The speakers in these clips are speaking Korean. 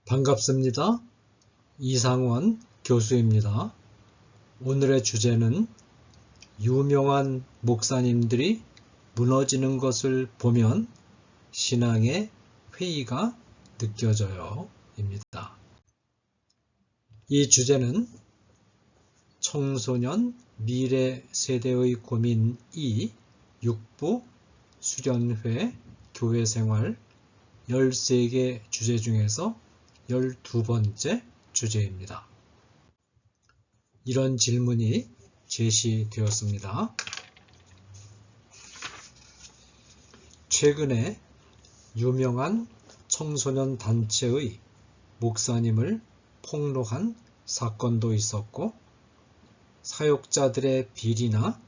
반갑습니다. 이상원 교수입니다. 오늘의 주제는 유명한 목사님들이 무너지는 것을 보면 신앙의 회의가 느껴져요 입니다. 이 주제는 청소년 미래 세대의 고민 2 6부 수련회 교회생활 13개 주제 중에서 12번째 주제입니다. 이런 질문이 제시되었습니다. 최근에 유명한 청소년 단체의 목사님을 폭로한 사건도 있었고, 사역자들의 비리나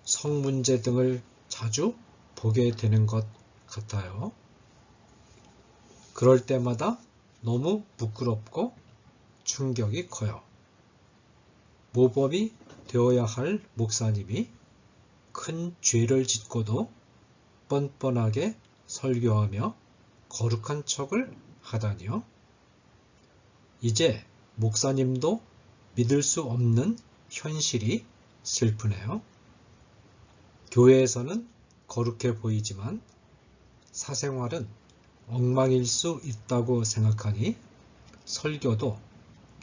성문제 등을 자주 보게 되는 것 같아요. 그럴 때마다 너무 부끄럽고 충격이 커요. 모범이 되어야 할 목사님이 큰 죄를 짓고도 뻔뻔하게 설교하며 거룩한 척을 하다니요. 이제 목사님도 믿을 수 없는 현실이 슬프네요. 교회에서는 거룩해 보이지만 사생활은 엉망일 수 있다고 생각하니 설교도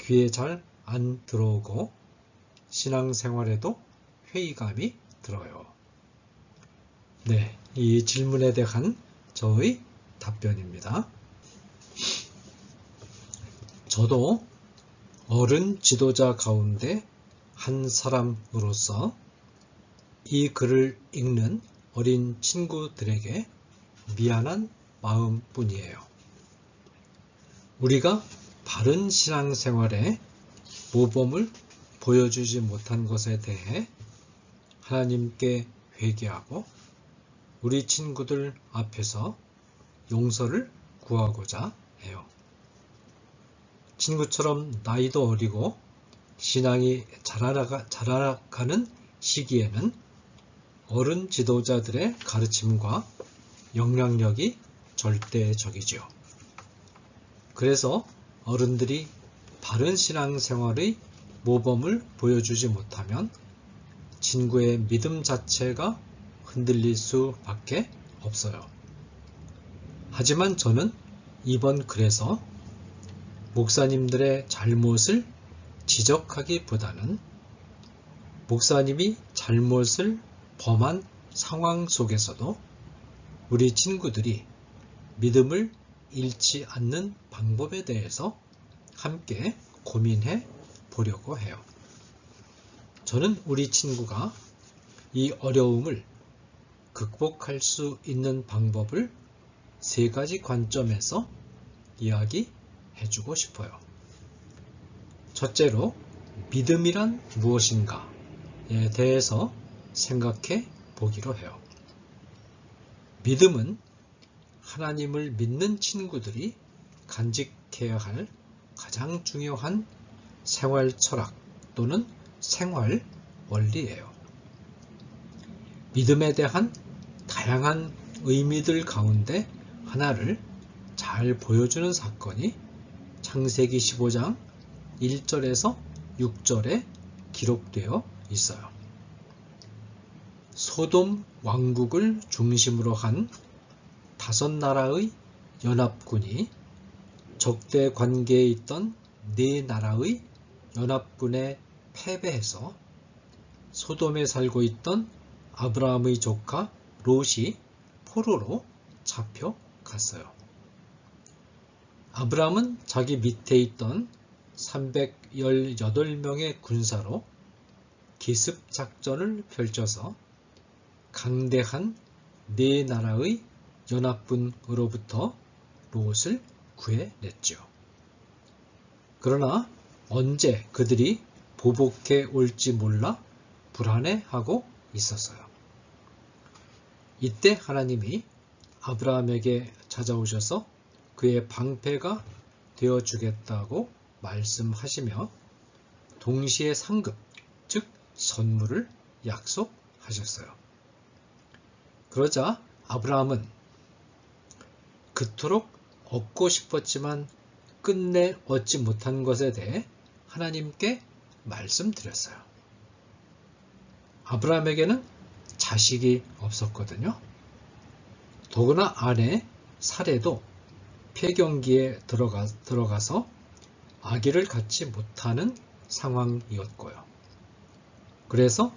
귀에 잘 안 들어오고 신앙생활에도 회의감이 들어요. 네, 이 질문에 대한 저의 답변입니다. 저도 어른 지도자 가운데 한 사람으로서 이 글을 읽는 어린 친구들에게 미안한 마음뿐이에요. 우리가 바른 신앙생활에 모범을 보여주지 못한 것에 대해 하나님께 회개하고 우리 친구들 앞에서 용서를 구하고자 해요. 친구처럼 나이도 어리고 신앙이 자라나가는 시기에는 어른 지도자들의 가르침과 영향력이 절대적이죠. 그래서 어른들이 바른 신앙생활의 모범을 보여주지 못하면 친구의 믿음 자체가 흔들릴 수밖에 없어요. 하지만 저는 이번 글에서 목사님들의 잘못을 지적하기보다는 목사님이 잘못을 범한 상황 속에서도 우리 친구들이 믿음을 잃지 않는 방법에 대해서 함께 고민해 보려고 해요. 저는 우리 친구가 이 어려움을 극복할 수 있는 방법을 3가지 관점에서 이야기해 주고 싶어요. 첫째로, 믿음이란 무엇인가에 대해서 생각해 보기로 해요. 믿음은 하나님을 믿는 친구들이 간직해야 할 가장 중요한 생활 철학 또는 생활 원리예요. 믿음에 대한 다양한 의미들 가운데 하나를 잘 보여주는 사건이 창세기 15장 1절에서 6절에 기록되어 있어요. 소돔 왕국을 중심으로 한 5나라의 연합군이 적대 관계에 있던 4나라의 연합군에 패배해서 소돔에 살고 있던 아브라함의 조카 롯이 포로로 잡혀갔어요. 아브라함은 자기 밑에 있던 318명의 군사로 기습 작전을 펼쳐서 강대한 4나라의 연합군으로부터 롯을 구해냈죠. 그러나 언제 그들이 보복해 올지 몰라 불안해하고 있었어요. 이때 하나님이 아브라함에게 찾아오셔서 그의 방패가 되어주겠다고 말씀하시며 동시에 상급, 즉 선물을 약속하셨어요. 그러자 아브라함은 그토록 얻고 싶었지만 끝내 얻지 못한 것에 대해 하나님께 말씀드렸어요. 아브라함에게는 자식이 없었거든요. 더구나 아내 사레도 폐경기에 들어가서 아기를 갖지 못하는 상황이었고요. 그래서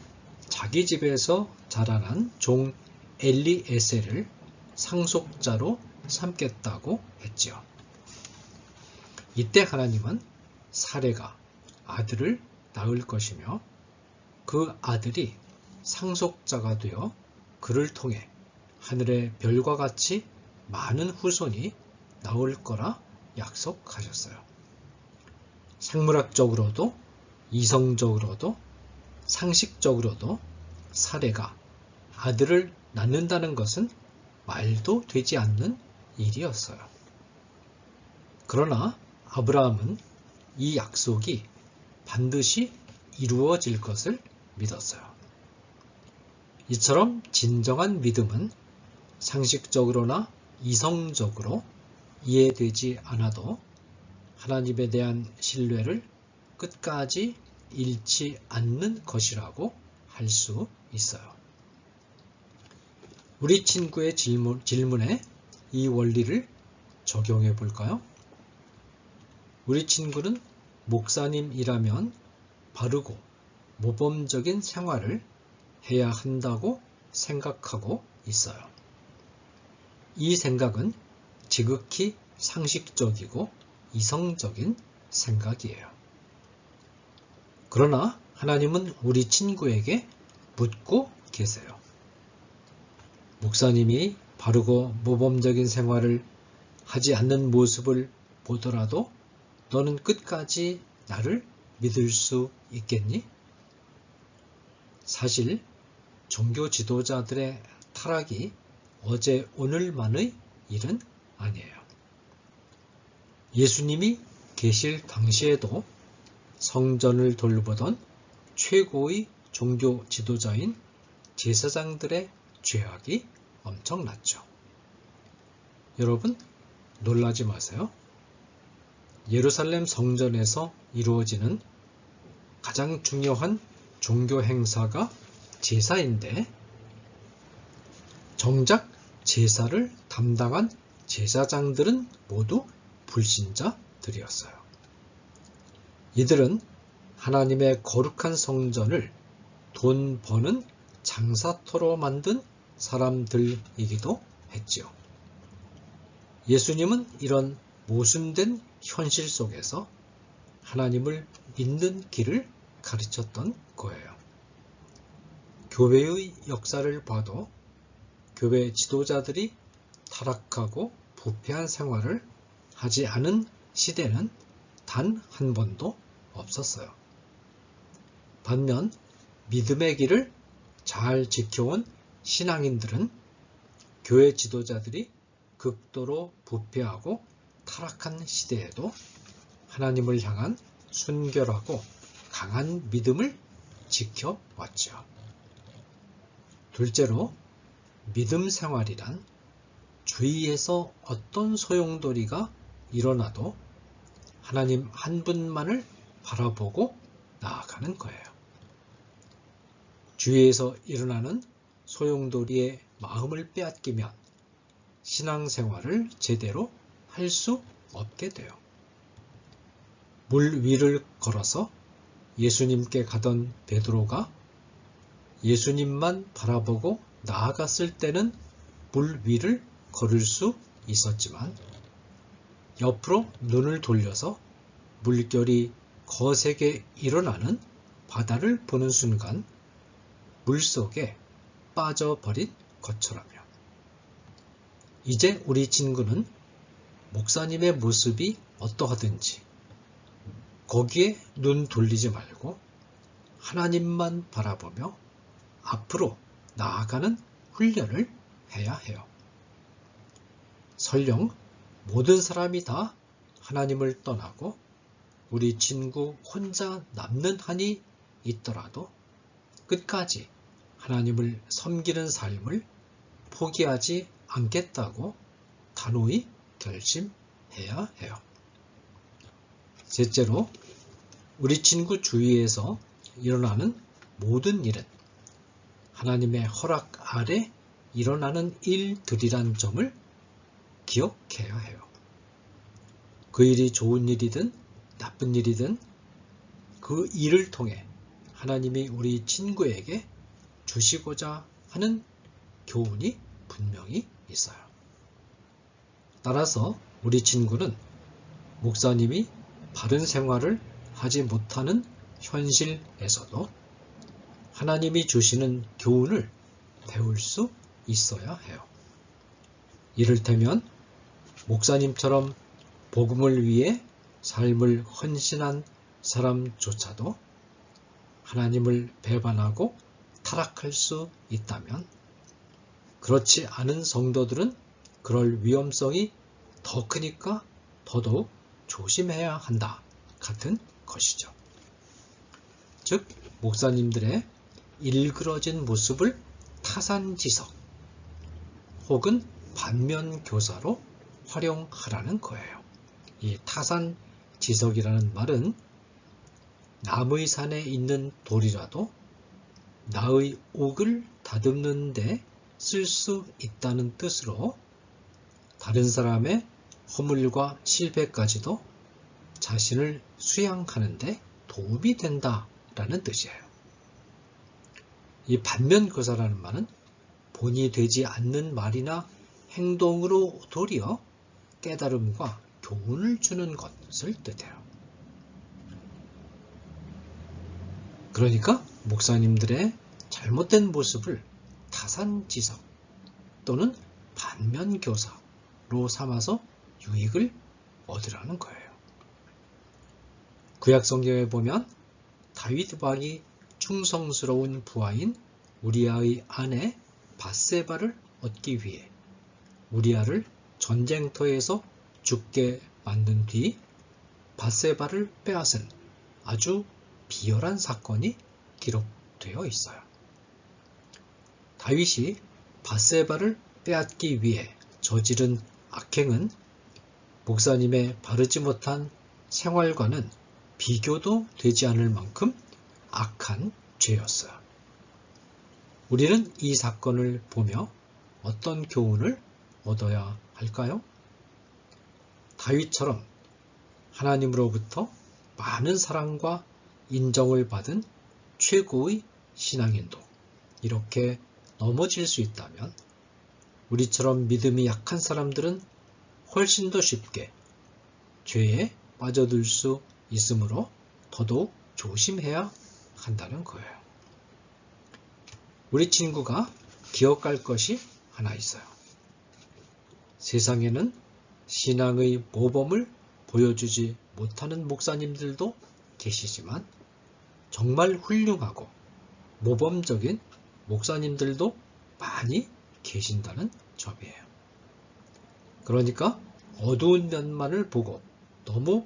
자기 집에서 자라난 종 엘리에셀을 상속자로 삼겠다고 했지요. 이때 하나님은 사레가 아들을 낳을 것이며 그 아들이 상속자가 되어 그를 통해 하늘의 별과 같이 많은 후손이 나올 거라 약속하셨어요. 생물학적으로도 이성적으로도 상식적으로도 사레가 아들을 낳는다는 것은 말도 되지 않는 일이었어요. 그러나 아브라함은 이 약속이 반드시 이루어질 것을 믿었어요. 이처럼 진정한 믿음은 상식적으로나 이성적으로 이해되지 않아도 하나님에 대한 신뢰를 끝까지 잃지 않는 것이라고 할 수 있어요. 우리 친구의 질문에 이 원리를 적용해 볼까요? 우리 친구는 목사님이라면 바르고 모범적인 생활을 해야 한다고 생각하고 있어요. 이 생각은 지극히 상식적이고 이성적인 생각이에요. 그러나 하나님은 우리 친구에게 묻고 계세요. 목사님이 바르고 모범적인 생활을 하지 않는 모습을 보더라도 너는 끝까지 나를 믿을 수 있겠니? 사실 종교 지도자들의 타락이 어제 오늘만의 일은 아니에요. 예수님이 계실 당시에도 성전을 돌보던 최고의 종교 지도자인 제사장들의 죄악이 엄청났죠. 여러분, 놀라지 마세요. 예루살렘 성전에서 이루어지는 가장 중요한 종교 행사가 제사인데 정작 제사를 담당한 제사장들은 모두 불신자들이었어요. 이들은 하나님의 거룩한 성전을 돈 버는 장사터로 만든 사람들이기도 했지요. 예수님은 이런 모순된 현실 속에서 하나님을 믿는 길을 가르쳤던 거예요. 교회의 역사를 봐도 교회 지도자들이 타락하고 부패한 생활을 하지 않은 시대는 단 한 번도 없었어요. 반면 믿음의 길을 잘 지켜온 신앙인들은 교회 지도자들이 극도로 부패하고 타락한 시대에도 하나님을 향한 순결하고 강한 믿음을 지켜왔죠. 둘째로 믿음 생활이란 주위에서 어떤 소용돌이가 일어나도 하나님 한 분만을 바라보고 나아가는 거예요. 주위에서 일어나는 소용돌이의 마음을 빼앗기면 신앙생활을 제대로 할 수 없게 돼요. 물 위를 걸어서 예수님께 가던 베드로가 예수님만 바라보고 나아갔을 때는 물 위를 걸을 수 있었지만 옆으로 눈을 돌려서 물결이 거세게 일어나는 바다를 보는 순간 물속에 빠져버린 것처럼요. 이제 우리 친구는 목사님의 모습이 어떠하든지 거기에 눈 돌리지 말고 하나님만 바라보며 앞으로 나아가는 훈련을 해야 해요. 설령 모든 사람이 다 하나님을 떠나고 우리 친구 혼자 남는 한이 있더라도 끝까지 하나님을 섬기는 삶을 포기하지 않겠다고 단호히 결심해야 해요. 셋째로, 우리 친구 주위에서 일어나는 모든 일은 하나님의 허락 아래 일어나는 일들이란 점을 기억해야 해요. 그 일이 좋은 일이든 나쁜 일이든 그 일을 통해 하나님이 우리 친구에게 주시고자 하는 교훈이 분명히 있어요. 따라서 우리 친구는 목사님이 바른 생활을 하지 못하는 현실에서도 하나님이 주시는 교훈을 배울 수 있어야 해요. 이를테면 목사님처럼 복음을 위해 삶을 헌신한 사람조차도 하나님을 배반하고 타락할 수 있다면, 그렇지 않은 성도들은 그럴 위험성이 더 크니까 더더욱 조심해야 한다 같은 것이죠. 즉, 목사님들의 일그러진 모습을 타산지석 혹은 반면교사로 활용하라는 거예요. 이 타산지석이라는 말은 남의 산에 있는 돌이라도 나의 옥을 다듬는 데 쓸 수 있다는 뜻으로, 다른 사람의 허물과 실패까지도 자신을 수양하는 데 도움이 된다라는 뜻이에요. 이 반면교사라는 말은 본이 되지 않는 말이나 행동으로 도리어 깨달음과 교훈을 주는 것을 뜻해요. 그러니까 목사님들의 잘못된 모습을 타산지석 또는 반면교사로 삼아서 유익을 얻으라는 거예요. 구약성경에 보면 다윗 왕이 충성스러운 부하인 우리아의 아내 밧세바를 얻기 위해 우리아를 전쟁터에서 죽게 만든 뒤 밧세바를 빼앗은 아주 비열한 사건이 기록되어 있어요. 다윗이 밧세바를 빼앗기 위해 저지른 악행은 목사님의 바르지 못한 생활과는 비교도 되지 않을 만큼 악한 죄였어요. 우리는 이 사건을 보며 어떤 교훈을 얻어야 할까요? 다윗처럼 하나님으로부터 많은 사랑과 인정을 받은 최고의 신앙인도 이렇게 넘어질 수 있다면, 우리처럼 믿음이 약한 사람들은 훨씬 더 쉽게 죄에 빠져들 수 있으므로 더더욱 조심해야 한다는 거예요. 우리 친구가 기억할 것이 하나 있어요. 세상에는 신앙의 모범을 보여주지 못하는 목사님들도 계시지만 정말 훌륭하고 모범적인 목사님들도 많이 계신다는 점이에요. 그러니까 어두운 면만을 보고 너무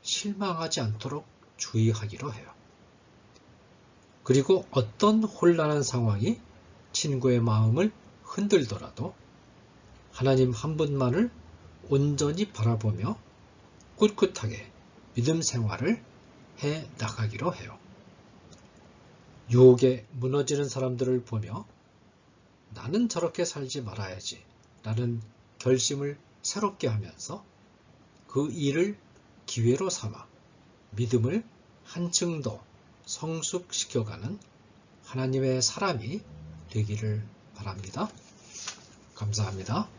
실망하지 않도록 주의하기로 해요. 그리고 어떤 혼란한 상황이 친구의 마음을 흔들더라도 하나님 한 분만을 온전히 바라보며 꿋꿋하게 믿음 생활을 해 나가기로 해요. 유혹에 무너지는 사람들을 보며 나는 저렇게 살지 말아야지 라는 결심을 새롭게 하면서 그 일을 기회로 삼아 믿음을 한층 더 성숙시켜가는 하나님의 사람이 되기를 바랍니다. 감사합니다.